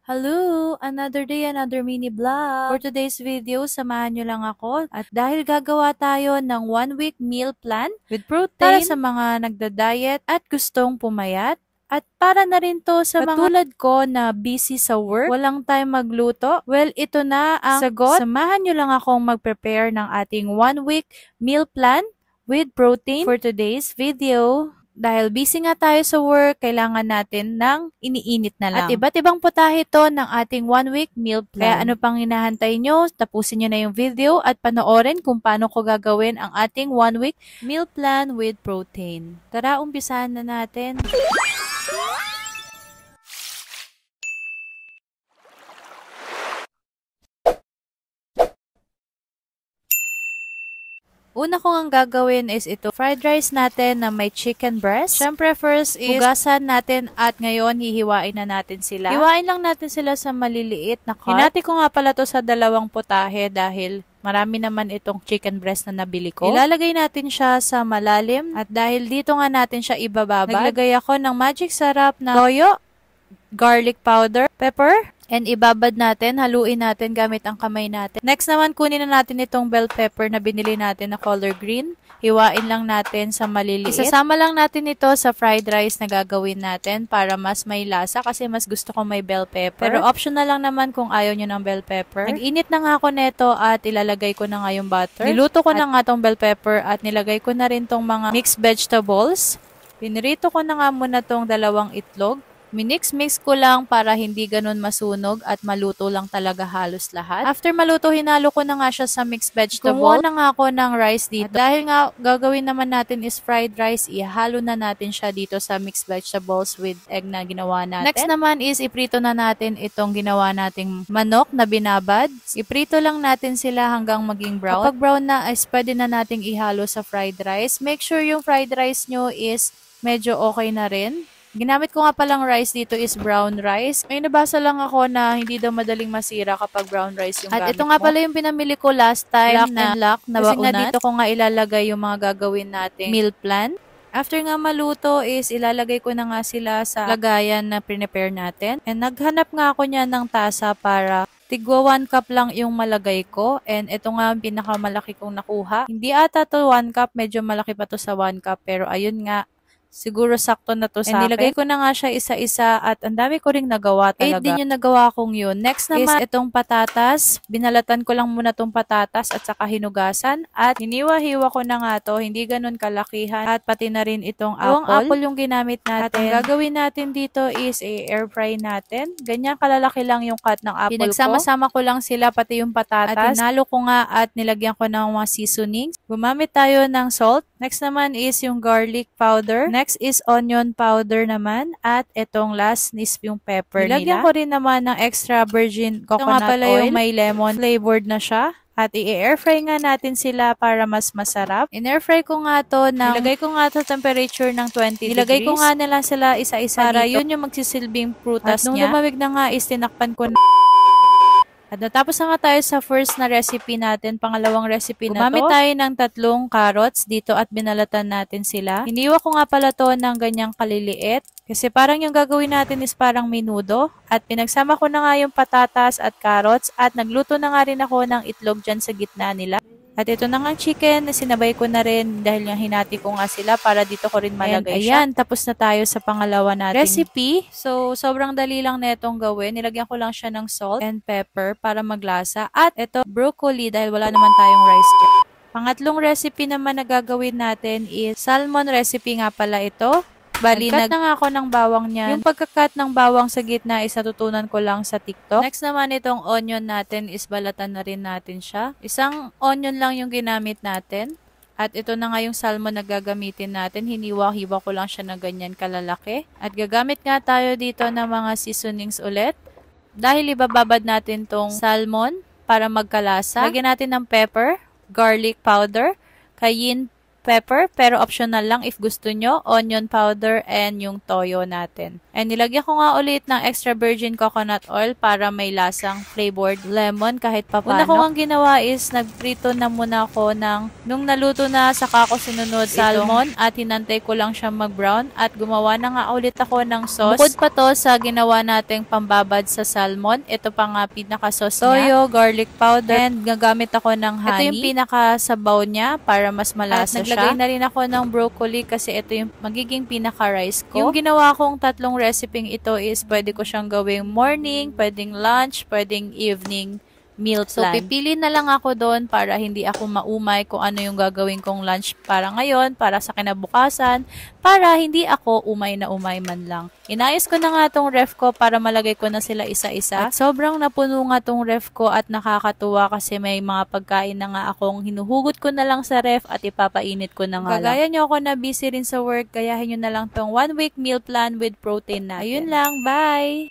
Hello! Another day, another mini vlog. For today's video, samahan nyo lang ako. At dahil gagawa tayo ng 1-week meal plan with protein para sa mga nagda-diet at gustong pumayat. At para na rin to sa mga tulad ko na busy sa work, walang time magluto. Well, ito na ang sagot. Samahan nyo lang akong mag-prepare ng ating 1-week meal plan with protein for today's video. Dahil busy nga tayo sa work, kailangan natin ng iniinit na lang. At iba't ibang putahe to ng ating 1-week meal plan. Kaya ano pang hinahantay nyo, tapusin nyo na yung video at panoorin kung paano ko gagawin ang ating 1-week meal plan with protein. Tara, umpisahan na natin. Una ko ang gagawin is ito, fried rice natin na may chicken breast. Siyempre first is hugasan natin at ngayon hihiwain na natin sila. Hiwain lang natin sila sa maliliit na cut. Hinati ko nga pala to sa dalawang putahe dahil marami naman itong chicken breast na nabili ko. Ilalagay natin siya sa malalim at dahil dito nga natin siya ibababad, naglagay ako ng magic sarap na toyo, garlic powder, pepper, and ibabad natin, haluin natin gamit ang kamay natin. Next naman, kunin na natin itong bell pepper na binili natin na color green. Hiwain lang natin sa maliliit. Isasama lang natin ito sa fried rice na gagawin natin para mas may lasa kasi mas gusto ko may bell pepper. Pero optional lang naman kung ayaw nyo ng bell pepper. Nag-init na nga ako neto at ilalagay ko na nga yung butter. Niluto ko na nga tong bell pepper at nilagay ko na rin tong mga mixed vegetables. Pinirito ko na nga muna tong dalawang itlog. Minix-mix ko lang para hindi ganun masunog at maluto lang talaga halos lahat. After maluto, hinalo ko na nga siya sa mixed vegetable. Kumuha na nga ako ng rice dito. At dahil nga gagawin naman natin is fried rice, ihalo na natin siya dito sa mixed vegetables with egg na ginawa natin. Next naman is iprito na natin itong ginawa nating manok na binabad. Iprito lang natin sila hanggang maging brown. Kapag brown na, is pwede na nating ihalo sa fried rice. Make sure yung fried rice nyo is medyo okay na rin. Ginamit ko nga palang rice dito is brown rice. May nabasa lang ako na hindi daw madaling masira kapag brown rice yung gamit mo. At ito nga pala yung pinamili ko last time na baunan. Kasi nga dito ko nga ilalagay yung mga gagawin nating meal plan. After nga maluto is ilalagay ko na nga sila sa lagayan na prepare natin. And naghanap nga ako niya ng tasa para tigwa 1 cup lang yung malagay ko. And ito nga ang pinakamalaki kong nakuha. Hindi ata to 1 cup, medyo malaki pa to sa 1 cup. Pero ayun nga, siguro sakto na to sa akin. Nilagay ko na nga siya isa-isa at ang dami ko ring nagawa talaga. 8 din yung nagawa kong yun. Next naman is itong patatas. Binalatan ko lang muna tong patatas at saka hinugasan. At hiniwa-hiwa ko na nga to. Hindi ganun kalakihan. At pati na rin itong apple. Ang apple yung ginamit natin. At ang gagawin natin dito is air fry natin. Ganyan kalalaki lang yung cut ng apple ko. Pinagsama-sama ko lang sila pati yung patatas. At hinalo ko nga at nilagyan ko ng mga seasonings. Gumamit tayo ng salt. Next naman is yung garlic powder. Next is onion powder naman. At itong last is yung pepper nila. Nilagyan ko rin naman ng extra virgin coconut oil. Ito nga pala yung may lemon flavored na siya. At i-air fry nga natin sila para mas masarap. In-air fry ko nga to nilagay ko nga to temperature ng 20 degrees. Nilagay ko nga nila sila isa-isa para dito. Yun yung magsisilbing prutas niya. At nung lumamig na nga is tinakpan ko na. At natapos na nga tayo sa first na recipe natin, pangalawang recipe na to. Gumamit tayo ng 3 carrots dito at binalatan natin sila. Hiniwa ko nga pala to ng ganyang kaliliit. Kasi parang yung gagawin natin is parang menudo. At pinagsama ko na nga yung patatas at carrots. At nagluto na nga rin ako ng itlog dyan sa gitna nila. At ito na nga chicken, sinabay ko na rin dahil nga hinati ko nga sila para dito ko rin malagay siya. Ayan, tapos na tayo sa pangalawa nating recipe. So, sobrang dali lang na itong gawin. Nilagyan ko lang siya ng salt and pepper para maglasa. At ito, broccoli dahil wala naman tayong rice dyan. Pangatlong recipe naman na gagawin natin is salmon recipe nga pala ito. Bali, nag-cut na nga ako ng bawang niyan. Yung pagka-cut ng bawang sa gitna is natutunan ko lang sa TikTok. Next naman itong onion natin is balatan na rin natin siya. Isang onion lang yung ginamit natin. At ito na nga yung salmon na gagamitin natin. Hiniwa-hiwa ko lang siya na ganyan kalalaki. At gagamit nga tayo dito ng mga seasonings ulit. Dahil ibababad natin tong salmon para magkalasa. Lagyan natin ng pepper, garlic powder, cayenne pepper, pero optional lang if gusto nyo, onion powder, and yung toyo natin. And nilagyan ko nga ulit ng extra virgin coconut oil para may lasang flavored lemon kahit papano. Una ko ang ginawa is nagprito na muna ako nung naluto na saka ko sinunod salmon at hinantay ko lang siya mag-brown at gumawa na nga ulit ako ng sauce. Bukod pa to sa ginawa nating pambabad sa salmon, ito pa nga pinaka-sauce niya. Toyo, garlic powder, and gagamit ako ng honey. Ito yung pinaka-sabaw niya para mas malasa siya. Naglagay na rin ako ng broccoli kasi ito yung magiging pinaka-rice ko. Yung ginawa kong tatlong recipe ito is pwede ko siyang gawing morning, pwedeng lunch, pwedeng evening meal plan. So, pipili na lang ako doon para hindi ako maumay kung ano yung gagawin kong lunch para ngayon, para sa kinabukasan, para hindi ako umay na umay man lang. Inayos ko na nga tong ref ko para malagay ko na sila isa-isa. At sobrang napuno nga tong ref ko at nakakatuwa kasi may mga pagkain na nga akong hinuhugot ko na lang sa ref at ipapainit ko na nga Kagaya nyo ako na busy rin sa work, gayahin nyo na lang tong 1 week meal plan with protein natin. Ayun lang, bye!